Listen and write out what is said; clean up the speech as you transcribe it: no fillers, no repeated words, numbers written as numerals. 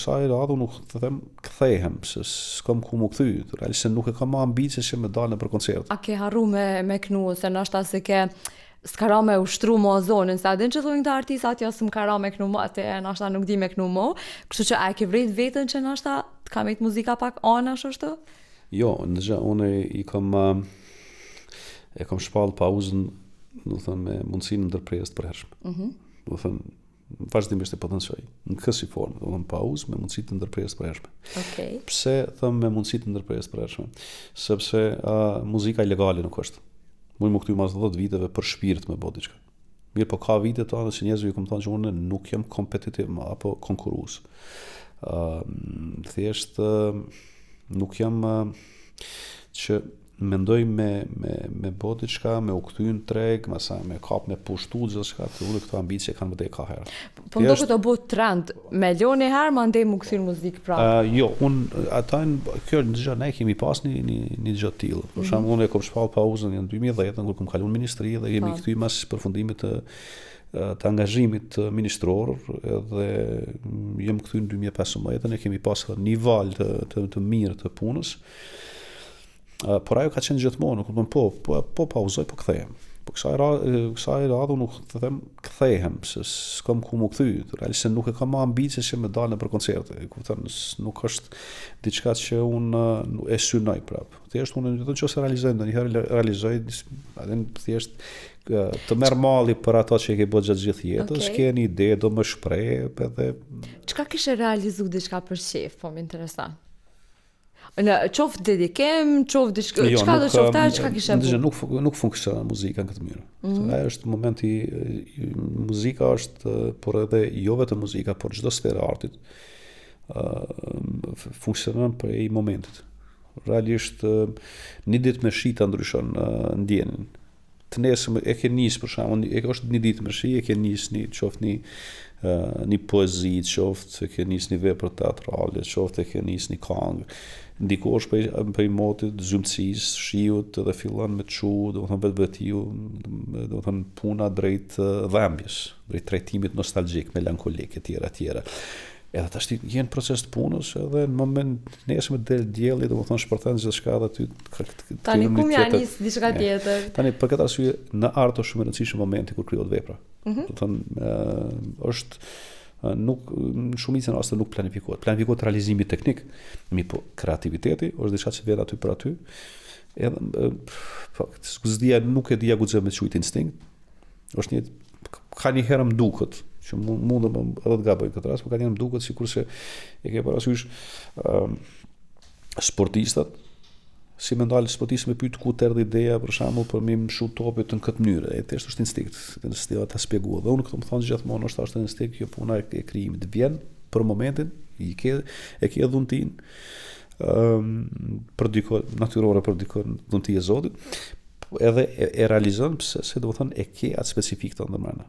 kësaj radhe nuk të them kthehem, se s'kam ku më kthy, realisht se nuk e kam ambicie që me dalë për koncert. A ke harru me knu, se nashta se s'ka ra me ushtru mo zonën, se adin që thujnë këta artistat, jo s'm ka ra me knu mo, te nashta nuk di me knu mo, kështu që a ke vrejt vetën që nashta të kam et muzika pak anash ashtu? Jo, unë e kam shpall pauzën, do thënë me mundësinë ndërprerjes të përhershme. Do thënë vazhdimisht e potencioj në kësi formë, do thënë pauzë me mundësi të ndërprerjes të përhershme. Okay. Pse them me mundësi të ndërprerjes të përhershme? Sepse muzika ilegale nuk është. Muj më këty mas 10 viteve për shpirt me bë diçka. Mirë, po ka vite tona që njerëzve ju kam thënë që unë nuk jam kompetitiv apo konkurrues. Thjesht nuk jam që mendoj me bë diçka, me u kthy në treg, me kap me pushtu gjithçka, të ulë këto ambicie kanë vëdej ka herë. Po ndoshta do bëhet trend, me loni herë mandej më kthy në muzikë prapë. Jo, kjo ne kemi pas një gjë të tillë. Për shembull, unë e kam shpall pauzën në 2010, kur kam kaluar në ministri dhe jemi kthy mas përfundimit të angazhimit ministror, edhe jem kthy në 2015 e kemi pas një val të mirë të punës. Por ajo ka qenë gjithmonë, po pauzoj, po kthehem. Po kësaj radhe nuk të them kthehem, se s'kam ku më kthy, realisht se nuk e kam ambicie që me dalë për koncerte, kupton, nuk është diçka që unë e synoj prap. Thjesht unë do të çose realizoj, ndonjëherë realizoj, atë thjesht të merr malli për ato që e ke bërë gjatë gjithë jetës, ke një ide, do më shpreh, edhe çka kishe realizuar diçka për shef, po më intereson. Në qoftë dedikim, qoftë diçka, çka do qoftë, çka kishe bërë? Nuk funksionon muzika në këtë mënyrë. Ajo është momenti, muzika është, por edhe jo vetëm muzika, por çdo sferë e artit funksionon për i momentit. Realisht një ditë me shi ta ndryshon ndjenjen. Të nesër e ke nis për shembull, është një ditë me shi, e ke nis një poezi, qoftë e ke nis një vepër teatrale, qoftë e ke nis një këngë, ndikosh për motit, zymtësisë, shiut, dhe fillon me çu, do të thonë vetvetiu, do të thonë puna drejt dhëmbjes, drejt trajtimit nostalgjik, melankolik etj. Edhe tash jenë proces të punës, edhe në moment nesër me del dielli, do të thonë shpërthen gjithçka edhe ty. Tani ku më nis diçka tjetër. Tani për këtë arsye në art është shumë e rëndësishme momenti kur krijohet vepra. Do të thonë është nuk në shumicën e rasteve nuk planifikohet realizimi teknik, po kreativiteti është diçka që vjen aty për aty. Edhe skuzdia nuk e dia guxim me çujt instinkt. Është ka një herë më duket që mundëm edhe të gaboj këtë rast, por ka një më duket sikurse e ke parasysh sportistat, si me ndalë sportistë me pyet ku të erdhi ideja, për shembull, për me mshu topit në këtë mënyrë, e thjesht është instinkt ta shpjegoj. Dhe unë këtu më thonë gjithmonë është instinkt, kjo puna e krijimit vjen për momentin, e ke dhuntin, për dikë natyrore, për dikë dhunti e Zotit, edhe e realizon se do të thonë e ke atë specifik të ndërmend.